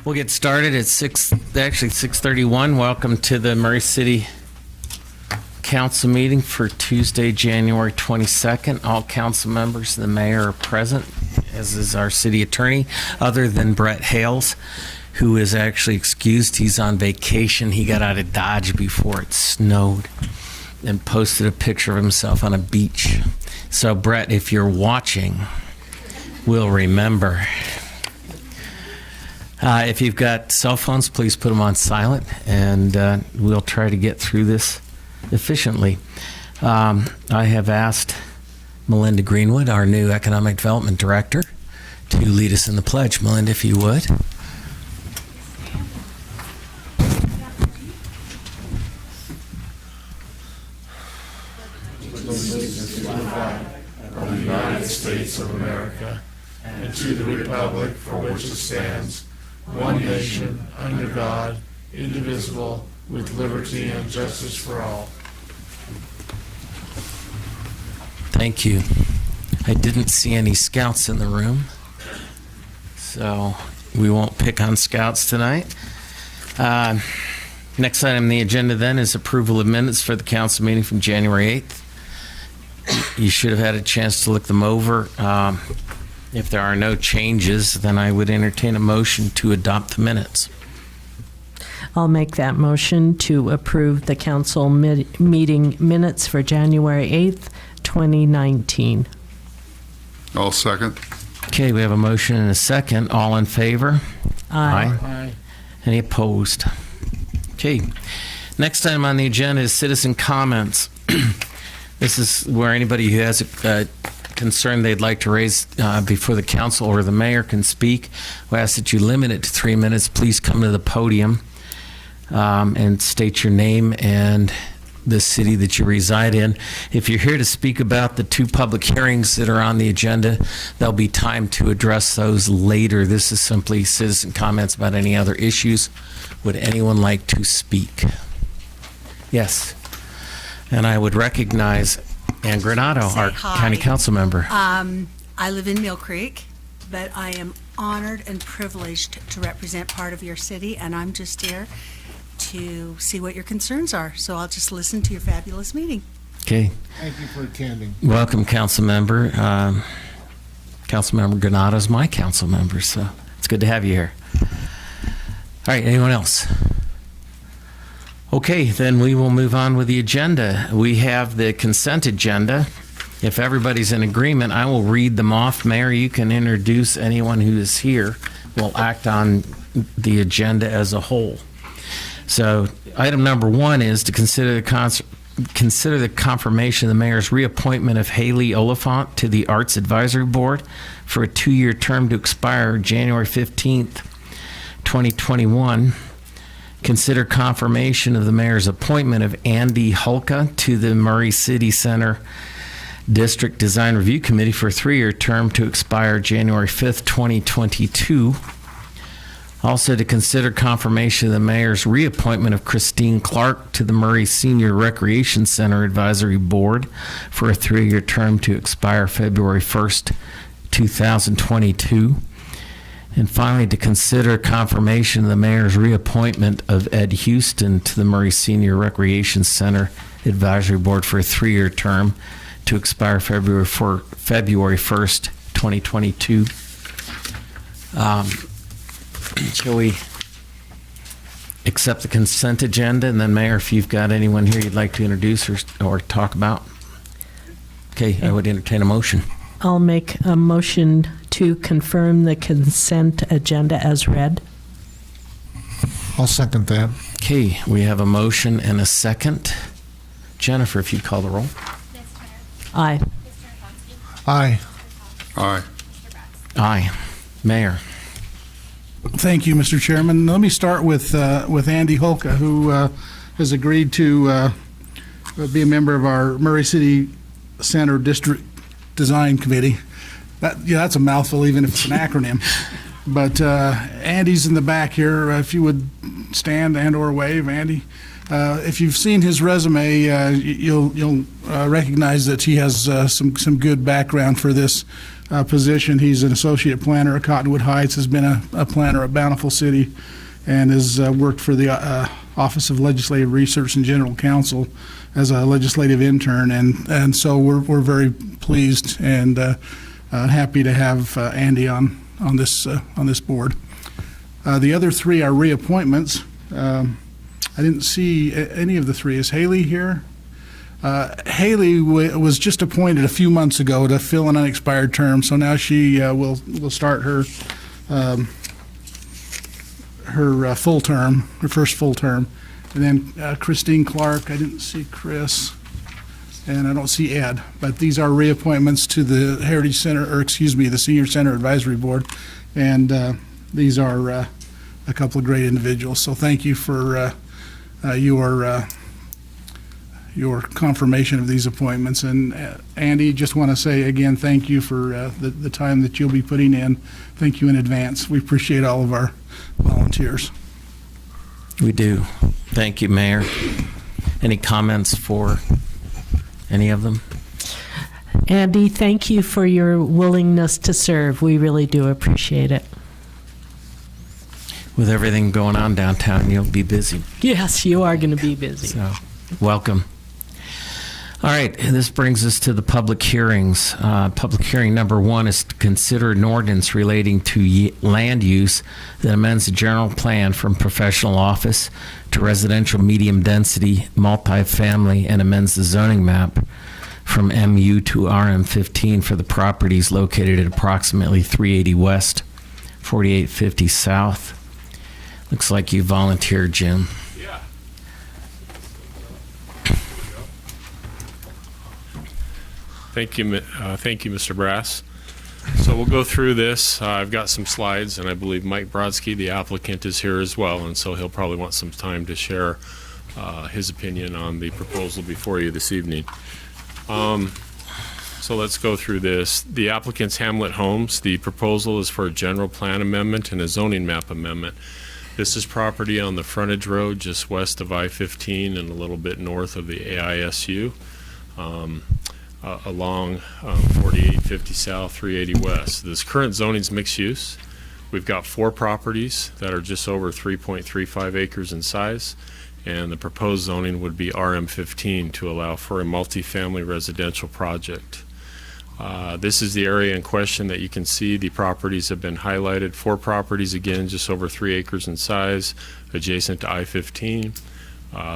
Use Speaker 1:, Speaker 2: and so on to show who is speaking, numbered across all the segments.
Speaker 1: We'll get started at 6:31. Welcome to the Murray City Council meeting for Tuesday, January 22nd. All council members and the mayor are present, as is our city attorney, other than Brett Hales, who is actually excused. He's on vacation. He got out of Dodge before it snowed and posted a picture of himself on a beach. So, Brett, if you're watching, we'll remember. If you've got cell phones, please put them on silent, and we'll try to get through this efficiently. I have asked Melinda Greenwood, our new Economic Development Director, to lead us in the pledge. Melinda, if you would.
Speaker 2: Of the United States of America, and to the republic for which it stands, one nation, under God, indivisible, with liberty and justice for all.
Speaker 1: Thank you. I didn't see any scouts in the room, so we won't pick on scouts tonight. Next item on the agenda then is approval of minutes for the council meeting from January 8th. You should have had a chance to look them over. If there are no changes, then I would entertain a motion to adopt the minutes.
Speaker 3: I'll make that motion to approve the council meeting minutes for January 8th, 2019.
Speaker 4: I'll second.
Speaker 1: Okay, we have a motion and a second. All in favor?
Speaker 3: Aye.
Speaker 2: Aye.
Speaker 1: Any opposed? Okay. Next item on the agenda is citizen comments. This is where anybody who has a concern they'd like to raise before the council or the mayor can speak. We ask that you limit it to 3 minutes. Please come to the podium and state your name and the city that you reside in. If you're here to speak about the 2 public hearings that are on the agenda, there'll be time to address those later. This is simply citizen comments about any other issues. Would anyone like to speak? Yes. And I would recognize Ann Granato, our
Speaker 5: hi.
Speaker 1: county council member.
Speaker 5: I live in Mill Creek, but I am honored and privileged to represent part of your city, and I'm just here to see what your concerns are. So I'll just listen to your fabulous meeting.
Speaker 1: Okay.
Speaker 2: Thank you for attending.
Speaker 1: Welcome, council member. Council member Granato is my council member, so it's good to have you here. All right, anyone else? Okay, then we will move on with the agenda. We have the consent agenda. If everybody's in agreement, I will read them off. Mayor, you can introduce anyone who is here. We'll act on the agenda as a whole. So item number 1 is to consider the confirmation of the mayor's reappointment of Haley Oliphant to the Arts Advisory Board for a 2-year term to expire January 15th, 2021. Consider confirmation of the mayor's appointment of Andy Hulka to the Murray City Center District Design Review Committee for a 3-year term to expire January 5th, 2022. Also to consider confirmation of the mayor's reappointment of Christine Clark to the Murray Senior Recreation Center Advisory Board for a 3-year term to expire February 1st, 2022. And finally, to consider confirmation of the mayor's reappointment of Ed Houston to the Murray Senior Recreation Center Advisory Board for a 3-year term to expire February 1st, 2022. Shall we accept the consent agenda? And then, Mayor, if you've got anyone here you'd like to introduce or talk about. Okay, I would entertain a motion.
Speaker 3: I'll make a motion to confirm the consent agenda as read.
Speaker 2: I'll second that.
Speaker 1: Okay, we have a motion and a second. Jennifer, if you'd call the roll.
Speaker 3: Aye.
Speaker 2: Aye.
Speaker 4: Aye.
Speaker 1: Aye. Mayor.
Speaker 6: Thank you, Mr. Chairman. Let me start with Andy Holka, who has agreed to be a member of our Murray City Center District Design Committee. That's a mouthful, even if it's an acronym. But Andy's in the back here. If you would stand and/or wave, Andy. If you've seen his resume, you'll recognize that he has some good background for this position. He's an associate planner at Cottonwood Heights, has been a planner at Bountiful City, and has worked for the Office of Legislative Research and General Counsel as a legislative intern, and so we're very pleased and happy to have Andy on this board. The other three are reappointments. I didn't see any of the three. Is Haley here? Haley was just appointed a few months ago to fill an unexpired term, so now she will start her full term, her first full term. And then Christine Clark, I didn't see Chris, and I don't see Ed, but these are reappointments to the Heritage Center, the Senior Center Advisory Board, and these are a couple of great individuals. So thank you for your confirmation of these appointments. And Andy, just want to say again, thank you for the time that you'll be putting in. Thank you in advance. We appreciate all of our volunteers.
Speaker 1: We do. Thank you, Mayor. Any comments for any of them?
Speaker 3: Andy, thank you for your willingness to serve. We really do appreciate it.
Speaker 1: With everything going on downtown, you'll be busy.
Speaker 3: Yes, you are going to be busy.
Speaker 1: So, welcome. All right, this brings us to the public hearings. Public hearing number 1 is to consider an ordinance relating to land use that amends the general plan from professional office to residential medium density multifamily and amends the zoning map from MU to RM15 for the properties located at approximately 380 West, 4850 South. Looks like you volunteered, Jim.
Speaker 7: Yeah. Thank you, Mr. Brass. So we'll go through this. I've got some slides, and I believe Mike Brodsky, the applicant, is here as well, and so he'll probably want some time to share his opinion on the proposal before you this evening. So let's go through this. The applicant's Hamlet Homes. The proposal is for a general plan amendment and a zoning map amendment. This is property on the frontage road just west of I-15 and a little bit north of the AISU, along 4850 South, 380 West. This current zoning is mixed use. We've got 4 properties that are just over 3.35 acres in size, and the proposed zoning would be RM15 to allow for a multifamily residential project. This is the area in question that you can see. The properties have been highlighted. 4 properties, again, just over 3 acres in size, adjacent to I-15.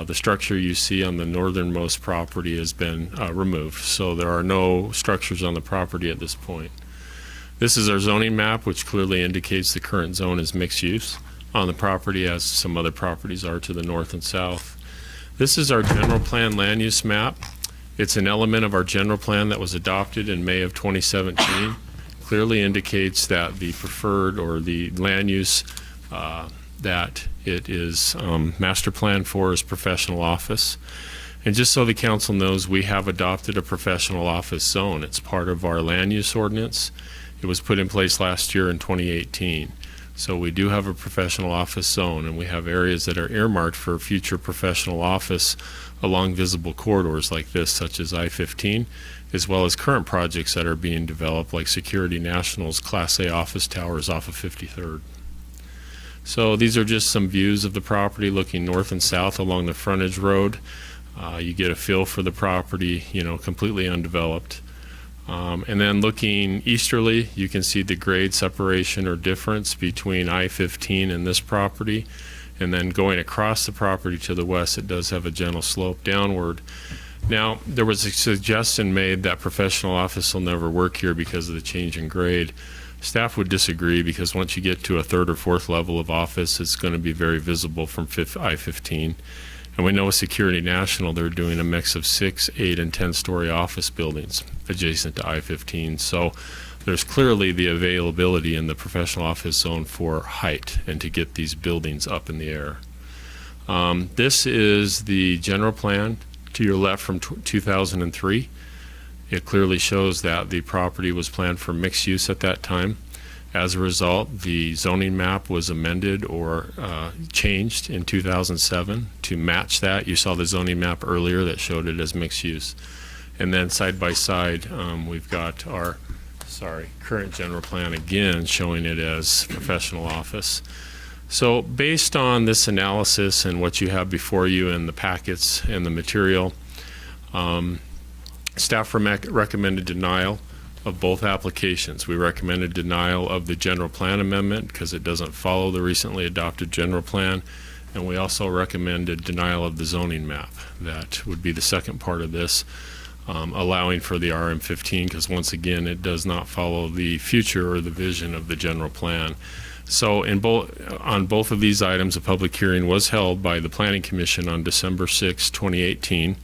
Speaker 7: The structure you see on the northernmost property has been removed, so there are no structures on the property at this point. This is our zoning map, which clearly indicates the current zone is mixed use on the property, as some other properties are to the north and south. This is our general plan land use map. It's an element of our general plan that was adopted in May of 2017. Clearly indicates that the preferred or the land use that it is master plan for is professional office. And just so the council knows, we have adopted a professional office zone. It's part of our land use ordinance. It was put in place last year in 2018. So we do have a professional office zone, and we have areas that are earmarked for future professional office along visible corridors like this, such as I-15, as well as current projects that are being developed like Security National's Class A office towers off of 53rd. So these are just some views of the property looking north and south along the frontage road. You get a feel for the property, completely undeveloped. And then looking easterly, you can see the grade separation or difference between I-15 and this property. And then going across the property to the west, it does have a gentle slope downward. Now, there was a suggestion made that professional office will never work here because of the change in grade. Staff would disagree, because once you get to a 3rd or 4th level of office, it's going to be very visible from I-15. And we know with Security National, they're doing a mix of 6, 8, and 10-story office buildings adjacent to I-15. So there's clearly the availability in the professional office zone for height and to get these buildings up in the air. This is the general plan to your left from 2003. It clearly shows that the property was planned for mixed use at that time. As a result, the zoning map was amended or changed in 2007 to match that. You saw the zoning map earlier that showed it as mixed use. And then side by side, we've got our current general plan again showing it as professional office. So based on this analysis and what you have before you in the packets and the material, staff recommended denial of both applications. We recommended denial of the general plan amendment because it doesn't follow the recently adopted general plan, and we also recommended denial of the zoning map. That would be the second part of this, allowing for the RM15 because once again it does not follow the future or the vision of the general plan. So on both of these items, a public hearing was held by the Planning Commission on December 6, 2018.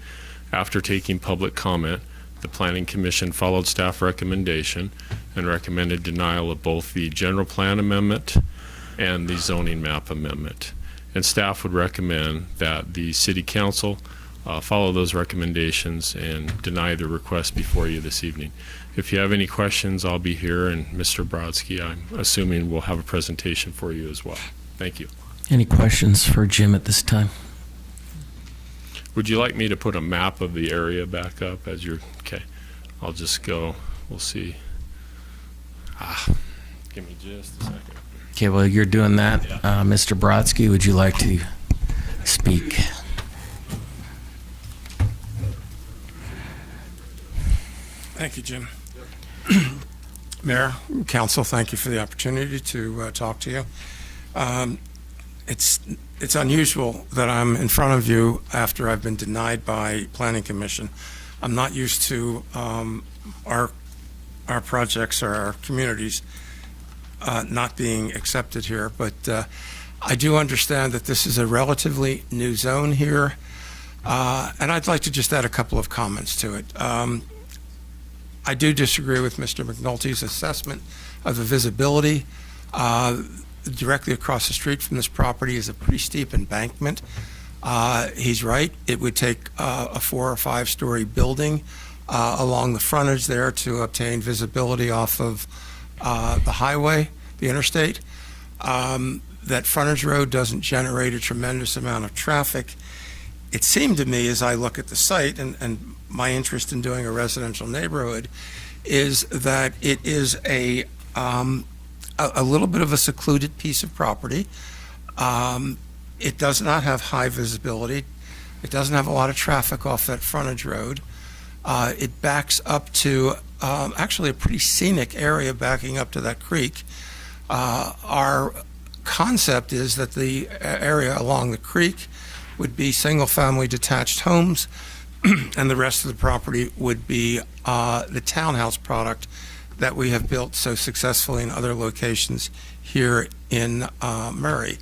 Speaker 7: After taking public comment, the Planning Commission followed staff recommendation and recommended denial of both the general plan amendment and the zoning map amendment. And staff would recommend that the City Council follow those recommendations and deny the request before you this evening. If you have any questions, I'll be here, and Mr. Brodsky, I'm assuming, will have a presentation for you as well. Thank you.
Speaker 1: Any questions for Jim at this time?
Speaker 7: Would you like me to put a map of the area back up as you're, okay, I'll just go, we'll see. Give me just a second.
Speaker 1: Okay, well, you're doing that. Mr. Brodsky, would you like to speak?
Speaker 8: Thank you, Jim. Mayor, Council, thank you for the opportunity to talk to you. It's unusual that I'm in front of you after I've been denied by Planning Commission. I'm not used to our projects or our communities not being accepted here, but I do understand that this is a relatively new zone here, and I'd like to just add a couple of comments to it. I do disagree with Mr. McNulty's assessment of the visibility. Directly across the street from this property is a pretty steep embankment. He's right. It would take a 4 or 5 story building along the frontage there to obtain visibility off of the highway, the interstate. That frontage road doesn't generate a tremendous amount of traffic. It seemed to me as I look at the site and my interest in doing a residential neighborhood is that it is a little bit of a secluded piece of property. It does not have high visibility. It doesn't have a lot of traffic off that frontage road. It backs up to actually a pretty scenic area backing up to that creek. Our concept is that the area along the creek would be single-family detached homes, and the rest of the property would be the townhouse product that we have built so successfully in other locations here in Murray.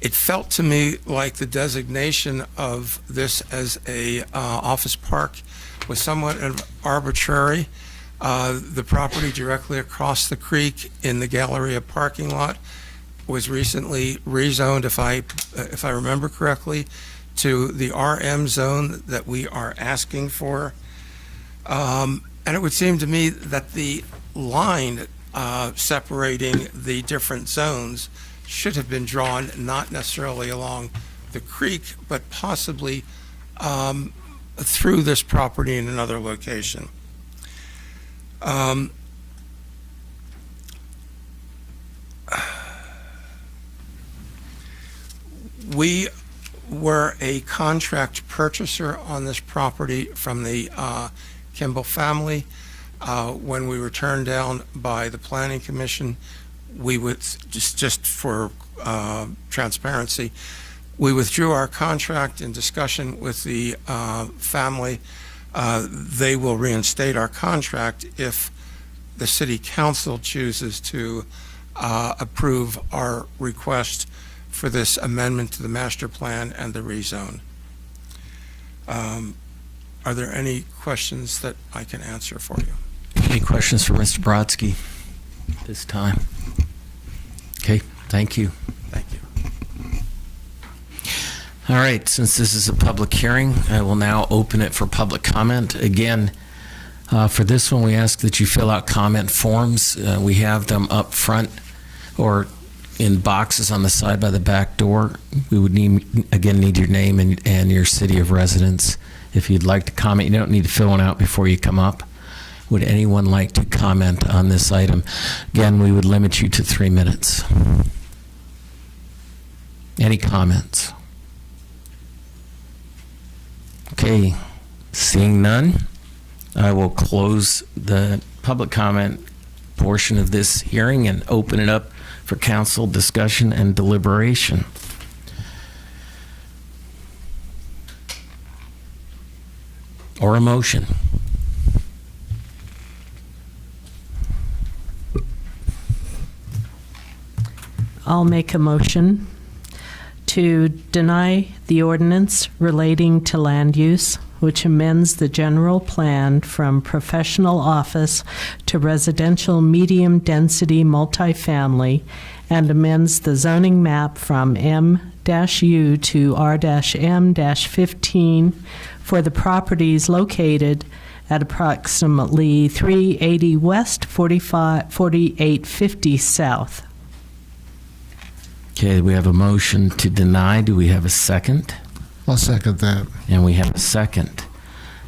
Speaker 8: It felt to me like the designation of this as a office park was somewhat arbitrary. The property directly across the creek in the Galleria parking lot was recently rezoned, if I remember correctly, to the RM zone that we are asking for. And it would seem to me that the line separating the different zones should have been drawn not necessarily along the creek, but possibly through this property in another location. We were a contract purchaser on this property from the Kimball family. When we were turned down by the Planning Commission, we would, just for transparency, we withdrew our contract in discussion with the family. They will reinstate our contract if the City Council chooses to approve our request for this amendment to the master plan and the rezone. Are there any questions that I can answer for you?
Speaker 1: Any questions for Mr. Brodsky this time? Okay, thank you.
Speaker 8: Thank you.
Speaker 1: All right, since this is a public hearing, I will now open it for public comment. Again, For this one, we ask that you fill out comment forms. We have them up front or in boxes on the side by the back door. We would need your name and your city of residence. If you'd like to comment, you don't need to fill one out before you come up. Would anyone like to comment on this item? Again, we would limit you to 3 minutes. Any comments? Okay, seeing none, I will close the public comment portion of this hearing and open it up for council discussion and deliberation. Or a motion.
Speaker 3: I'll make a motion to deny the ordinance relating to land use, which amends the general plan from professional office to residential medium-density multifamily and amends the zoning map from M-U to R-M-15 for the properties located at approximately 380 West, 4850 South.
Speaker 1: Okay, we have a motion to deny. Do we have a second?
Speaker 2: I'll second that.
Speaker 1: And we have a second.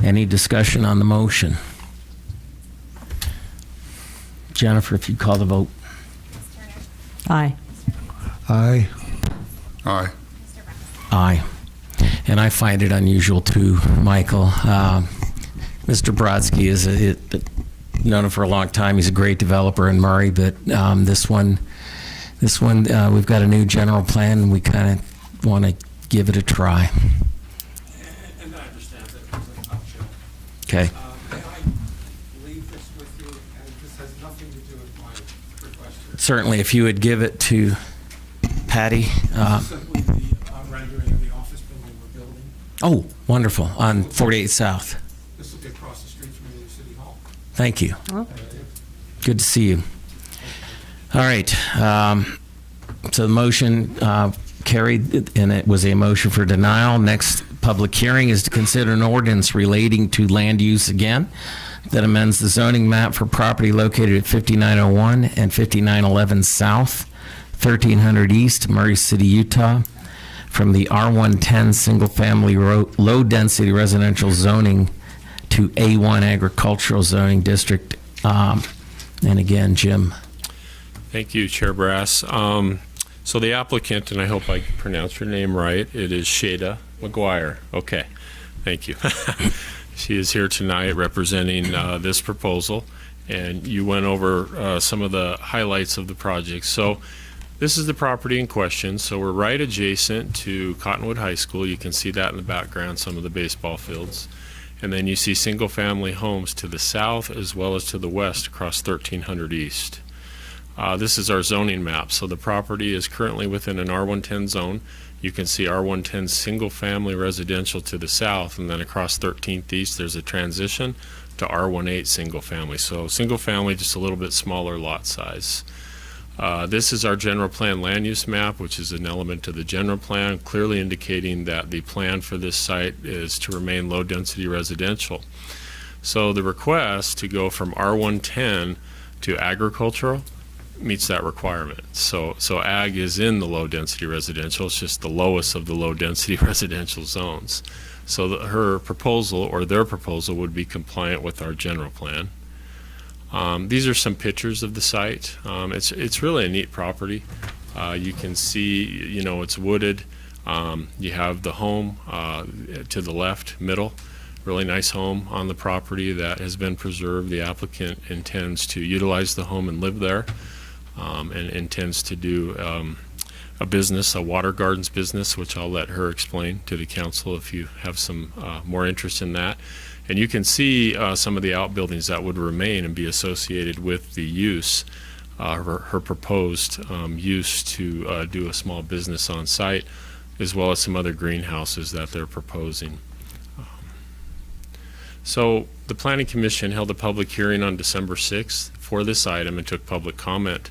Speaker 1: Any discussion on the motion? Jennifer, if you call the vote.
Speaker 3: Aye.
Speaker 2: Aye.
Speaker 4: Aye.
Speaker 1: Aye. And I find it unusual too, Michael. Mr. Brodsky is known him for a long time. He's a great developer in Murray, but this one, we've got a new general plan, and we kind of want to give it a try.
Speaker 8: And I understand that there's an uphill.
Speaker 1: Okay.
Speaker 8: May I leave this with you? And this has nothing to do with my request here.
Speaker 1: Certainly, if you would give it to Patty.
Speaker 8: Simply the rendering of the office building we're building.
Speaker 1: Oh, wonderful. On 48 South.
Speaker 8: This will be across the street from the City Hall.
Speaker 1: Thank you.
Speaker 3: Oh.
Speaker 1: Good to see you. All right. So the motion carried, and it was a motion for denial. Next public hearing is to consider an ordinance relating to land use again that amends the zoning map for property located at 5901 and 5911 South, 1300 East, Murray City, Utah, from the R110 single-family low-density residential zoning to A1 agricultural zoning district. And again, Jim.
Speaker 7: Thank you, Chair Brass. So the applicant, and I hope I pronounced her name right, it is Shada McGuire. Okay, thank you. She is here tonight representing this proposal, and you went over some of the highlights of the project. So this is the property in question. So we're right adjacent to Cottonwood High School. You can see that in the background, some of the baseball fields. And then you see single-family homes to the south as well as to the west across 1300 East. This is our zoning map. So the property is currently within an R110 zone. You can see R110 single-family residential to the south, and then across 13th East there's a transition to R18 single-family. So single-family, just a little bit smaller lot size. This is our general plan land use map, which is an element of the general plan, clearly indicating that the plan for this site is to remain low-density residential. So the request to go from R110 to agricultural meets that requirement. So ag is in the low-density residential. It's just the lowest of the low-density residential zones. So her proposal, or their proposal, would be compliant with our general plan. These are some pictures of the site. It's really a neat property. You can see, it's wooded. You have the home to the left, middle. Really nice home on the property that has been preserved. The applicant intends to utilize the home and live there, and intends to do a business, a water gardens business, which I'll let her explain to the council if you have some more interest in that. And you can see some of the outbuildings that would remain and be associated with the use, her proposed use to do a small business on site, as well as some other greenhouses that they're proposing. So the Planning Commission held a public hearing on December 6th for this item and took public comment.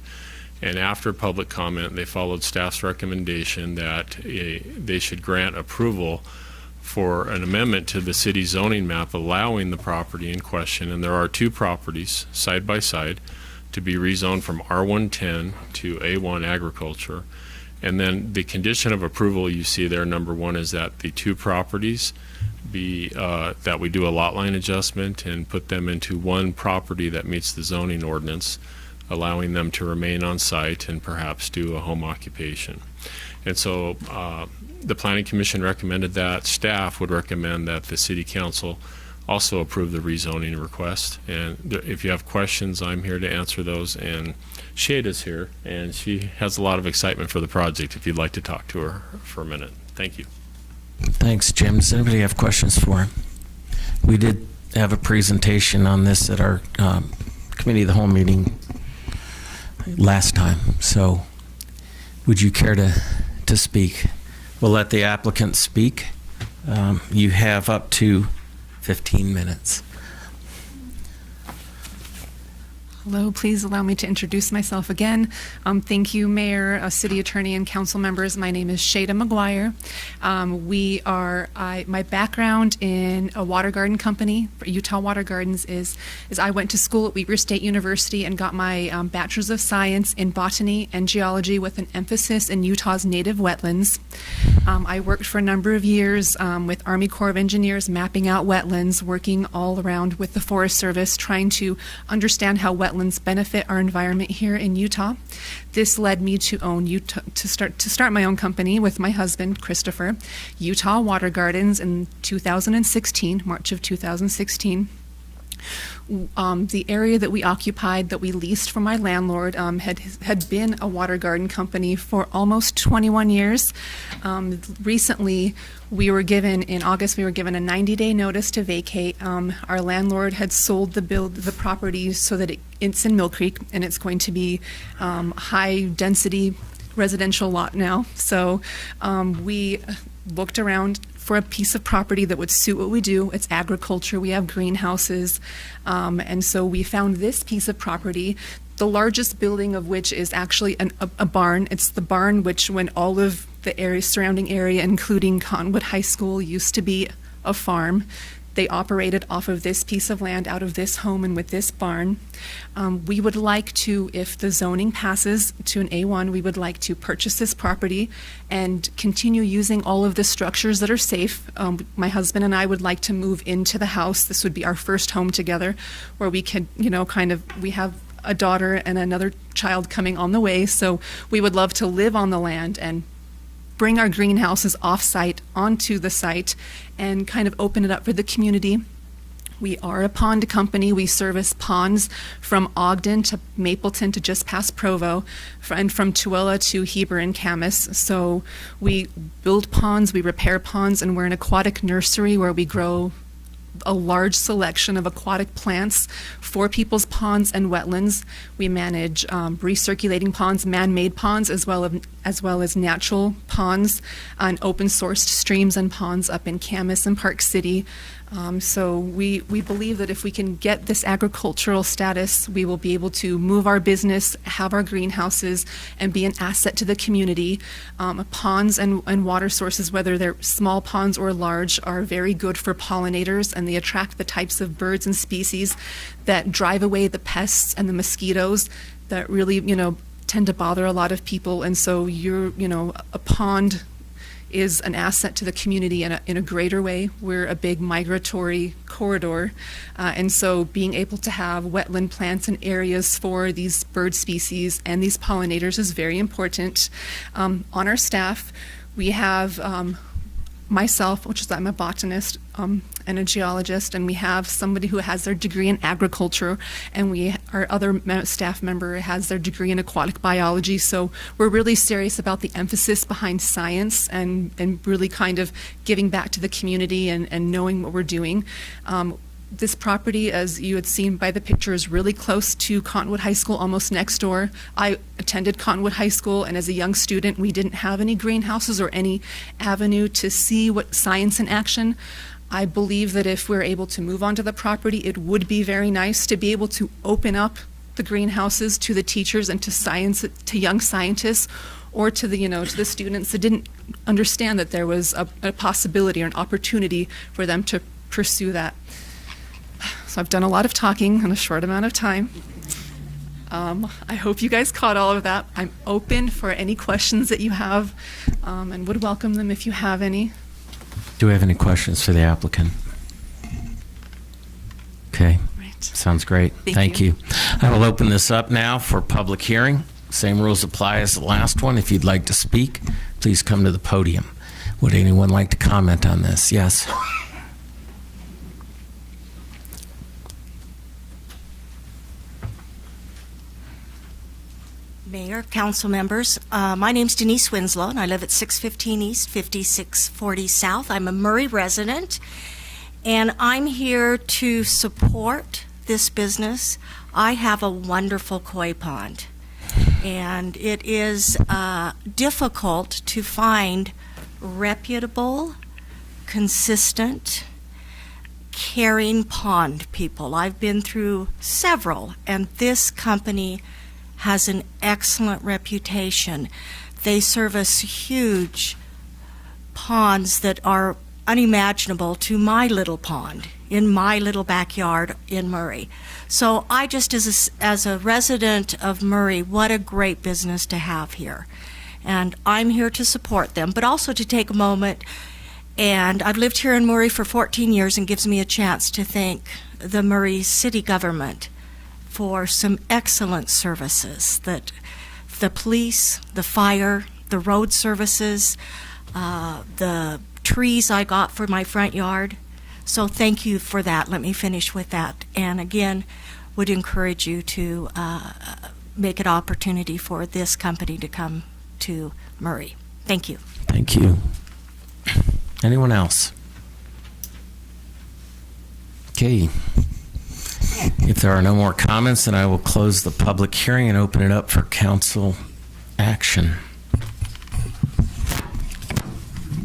Speaker 7: And after public comment, they followed staff's recommendation that they should grant approval for an amendment to the city zoning map allowing the property in question, and there are two properties side by side, to be rezoned from R110 to A1 agriculture. And then the condition of approval you see there, number one, is that the two properties be, that we do a lot line adjustment and put them into one property that meets the zoning ordinance, allowing them to remain on site and perhaps do a home occupation. And so the Planning Commission recommended that. Staff would recommend that the City Council also approve the rezoning request. And if you have questions, I'm here to answer those. And Shada's here, and she has a lot of excitement for the project if you'd like to talk to her for a minute. Thank you.
Speaker 1: Thanks, Jim. Does anybody have questions for him? We did have a presentation on this at our Committee of the Whole meeting last time. So would you care to speak? We'll let the applicant speak. You have up to 15 minutes.
Speaker 9: Hello, please allow me to introduce myself again. Thank you, Mayor, City Attorney, and council members. My name is Shada McGuire. My background in a water garden company, for Utah Water Gardens, is I went to school at Weber State University and got my Bachelor's of Science in Botany and Geology with an emphasis in Utah's native wetlands. I worked for a number of years with Army Corps of Engineers mapping out wetlands, working all around with the Forest Service, trying to understand how wetlands benefit our environment here in Utah. This led me to start my own company with my husband, Christopher, Utah Water Gardens, in 2016, March of 2016. The area that we occupied, that we leased from my landlord, had been a water garden company for almost 21 years. Recently, in August, we were given a 90-day notice to vacate. Our landlord had sold the property so that it's in Mill Creek, and it's going to be high-density residential lot now. So we looked around for a piece of property that would suit what we do. It's agriculture. We have greenhouses. And so we found this piece of property, the largest building of which is actually a barn. It's the barn which, when all of the surrounding area, including Cottonwood High School, used to be a farm. They operated off of this piece of land out of this home and with this barn. We would like to, if the zoning passes to an A1, we would like to purchase this property and continue using all of the structures that are safe. My husband and I would like to move into the house. This would be our first home together, where we could, we have a daughter and another child coming on the way, so we would love to live on the land and bring our greenhouses off-site onto the site and kind of open it up for the community. We are a pond company. We service ponds from Ogden to Mapleton to just past Provo, and from Tooele to Heber and Camas. So we build ponds, we repair ponds, and we're an aquatic nursery where we grow a large selection of aquatic plants for people's ponds and wetlands. We manage recirculating ponds, man-made ponds, as well as natural ponds, and open-sourced streams and ponds up in Camas and Park City. So we believe that if we can get this agricultural status, we will be able to move our business, have our greenhouses, and be an asset to the community. Ponds and water sources, whether they're small ponds or large, are very good for pollinators, and they attract the types of birds and species that drive away the pests and the mosquitoes that really, tend to bother a lot of people. And so a pond is an asset to the community in a greater way. We're a big migratory corridor, and so being able to have wetland plants and areas for these bird species and these pollinators is very important. On our staff, we have myself, I'm a botanist and a geologist, and we have somebody who has their degree in agriculture, and our other staff member has their degree in aquatic biology. So we're really serious about the emphasis behind science and really kind of giving back to the community and knowing what we're doing. This property, as you had seen by the picture, is really close to Cottonwood High School, almost next door. I attended Cottonwood High School, and as a young student, we didn't have any greenhouses or any avenue to see what science in action. I believe that if we're able to move onto the property, it would be very nice to be able to open up the greenhouses to the teachers and to young scientists, or to the to the students that didn't understand that there was a possibility or an opportunity for them to pursue that. So I've done a lot of talking in a short amount of time. I hope you guys caught all of that. I'm open for any questions that you have, and would welcome them if you have any.
Speaker 1: Do we have any questions for the applicant? Okay,
Speaker 9: Right.
Speaker 1: sounds great.
Speaker 5: Thank you.
Speaker 1: I will open this up now for public hearing. Same rules apply as the last one. If you'd like to speak, please come to the podium. Would anyone like to comment on this? Yes.
Speaker 10: Mayor, council members, my name's Denise Winslow, and I live at 615 East, 5640 South. I'm a Murray resident, and I'm here to support this business. I have a wonderful koi pond, and it is difficult to find reputable, consistent, caring pond people. I've been through several, and this company has an excellent reputation. They service huge ponds that are unimaginable to my little pond in my little backyard in Murray. So I just, as a resident of Murray, what a great business to have here. And I'm here to support them, but also to take a moment, and I've lived here in Murray for 14 years, and gives me a chance to thank the Murray city government for some excellent services, that the police, the fire, the road services, the trees I got for my front yard. So thank you for that. Let me finish with that. And again, would encourage you to make an opportunity for this company to come to Murray. Thank you.
Speaker 1: Thank you. Anyone else? Okay. If there are no more comments, then I will close the public hearing and open it up for council action.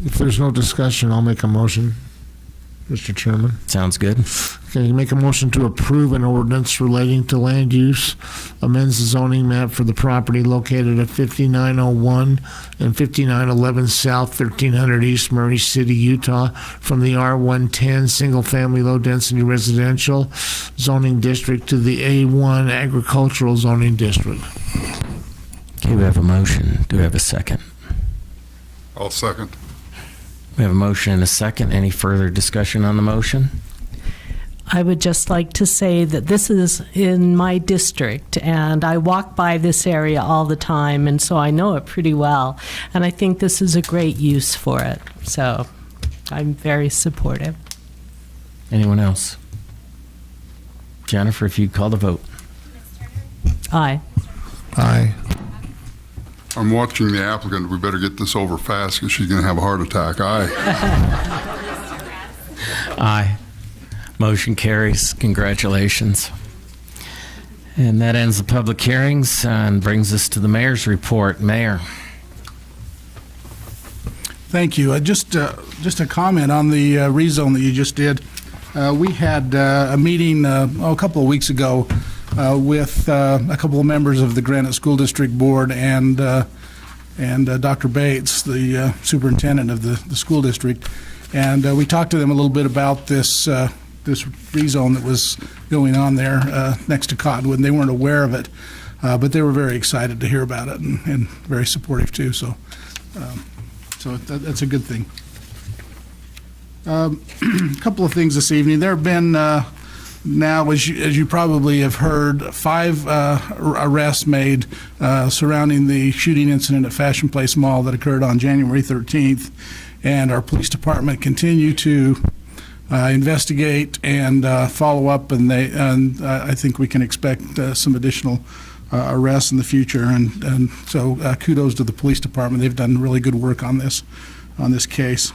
Speaker 2: If there's no discussion, I'll make a motion, Mr. Chairman.
Speaker 1: Sounds good.
Speaker 2: Okay, make a motion to approve an ordinance relating to land use, amends the zoning map for the property located at 5901 and 5911 South, 1300 East, Murray City, Utah, from the R110 single-family low-density residential zoning district to the A1 agricultural zoning district.
Speaker 1: Okay, we have a motion. Do we have a second?
Speaker 4: I'll second.
Speaker 1: We have a motion and a second. Any further discussion on the motion?
Speaker 3: I would just like to say that this is in my district, and I walk by this area all the time, and so I know it pretty well. And I think this is a great use for it. So I'm very supportive.
Speaker 1: Anyone else? Jennifer, if you'd call the vote.
Speaker 3: Aye.
Speaker 2: Aye.
Speaker 4: I'm watching the applicant. We better get this over fast because she's going to have a heart attack. Aye.
Speaker 1: Aye. Motion carries. Congratulations. And that ends the public hearings and brings us to the mayor's report. Mayor.
Speaker 6: Thank you. Just a comment on the rezone that you just did. We had a meeting a couple of weeks ago with a couple of members of the Granite School District Board and Dr. Bates, the superintendent of the school district. And we talked to them a little bit about this rezone that was going on there next to Cottonwood. And they weren't aware of it, but they were very excited to hear about it and very supportive too. So that's a good thing. A couple of things this evening. There have been now, as you probably have heard, 5 arrests made surrounding the shooting incident at Fashion Place Mall that occurred on January 13th. And our police department continue to investigate and follow up, and I think we can expect some additional arrests in the future. And so kudos to the police department. They've done really good work on this case.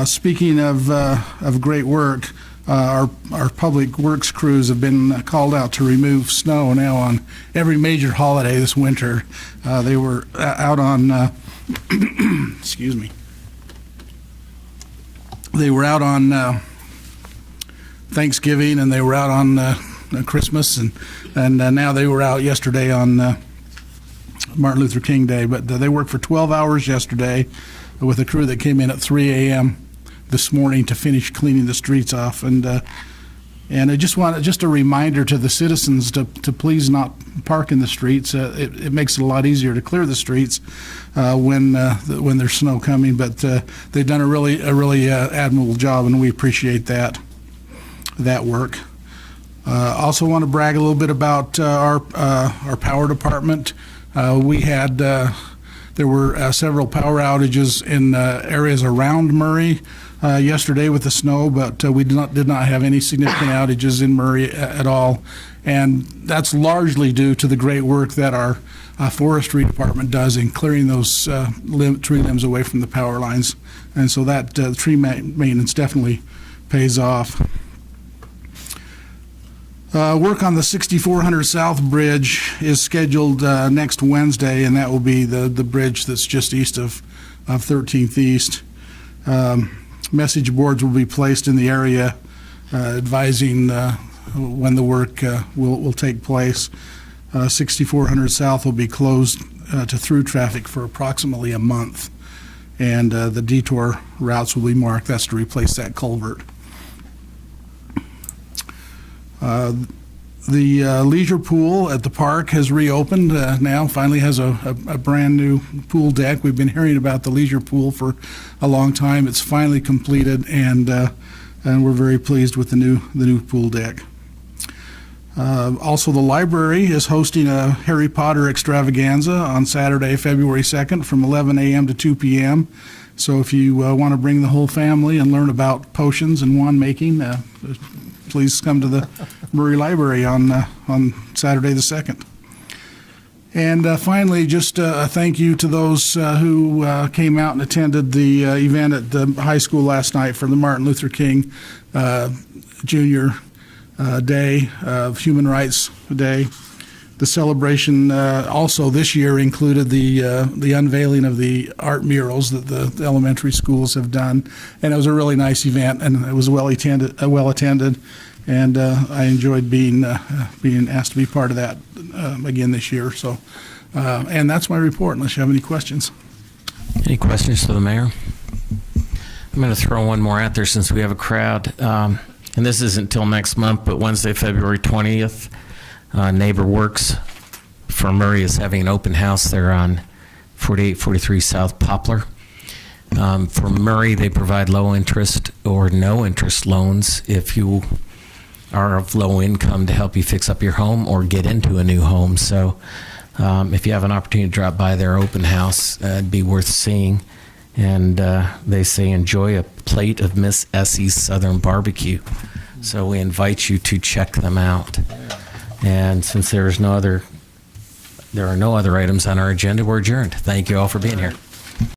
Speaker 6: Speaking of great work, our public works crews have been called out to remove snow now on every major holiday this winter. They were out on excuse me. They were out on Thanksgiving, and they were out on Christmas, and now they were out yesterday on Martin Luther King Day. But they worked for 12 hours yesterday with a crew that came in at 3 a.m. this morning to finish cleaning the streets off. And I just a reminder to the citizens to please not park in the streets. It makes it a lot easier to clear the streets when there's snow coming. But they've done a really admirable job, and we appreciate that work. Also want to brag a little bit about our power department. There were several power outages in areas around Murray yesterday with the snow, but we did not have any significant outages in Murray at all. And that's largely due to the great work that our forestry department does in clearing those tree limbs away from the power lines. And so that tree maintenance definitely pays off. Work on the 6400 South Bridge is scheduled next Wednesday, and that will be the bridge that's just east of 13th East. Message boards will be placed in the area advising when the work will take place. 6400 South will be closed to through traffic for approximately a month, and the detour routes will be marked. That's to replace that culvert. The leisure pool at the park has reopened now, finally has a brand new pool deck. We've been hearing about the leisure pool for a long time. It's finally completed, and we're very pleased with the new pool deck. Also, the library is hosting a Harry Potter extravaganza on Saturday, February 2nd from 11 a.m. to 2 p.m. So if you want to bring the whole family and learn about potions and wand making, please come to the Murray Library on Saturday the 2nd. And finally, just a thank you to those who came out and attended the event at the high school last night for the Martin Luther King Jr. Day, Human Rights Day. The celebration also this year included the unveiling of the art murals that the elementary schools have done, and it was a really nice event, and it was well attended, and I enjoyed being asked to be part of that again this year. So, and that's my report. Unless you have any questions.
Speaker 1: Any questions for the mayor? I'm going to throw one more out there since we have a crowd, and this isn't till next month, but Wednesday, February 20th. Neighbor Works for Murray is having an open house there on 4843 South Poplar. For Murray, they provide low interest or no interest loans if you are of low income to help you fix up your home or get into a new home. So if you have an opportunity to drop by their open house, it'd be worth seeing. And they say enjoy a plate of Miss Essie's Southern Barbecue. So we invite you to check them out. And since there are no other items on our agenda, we're adjourned. Thank you all for being here.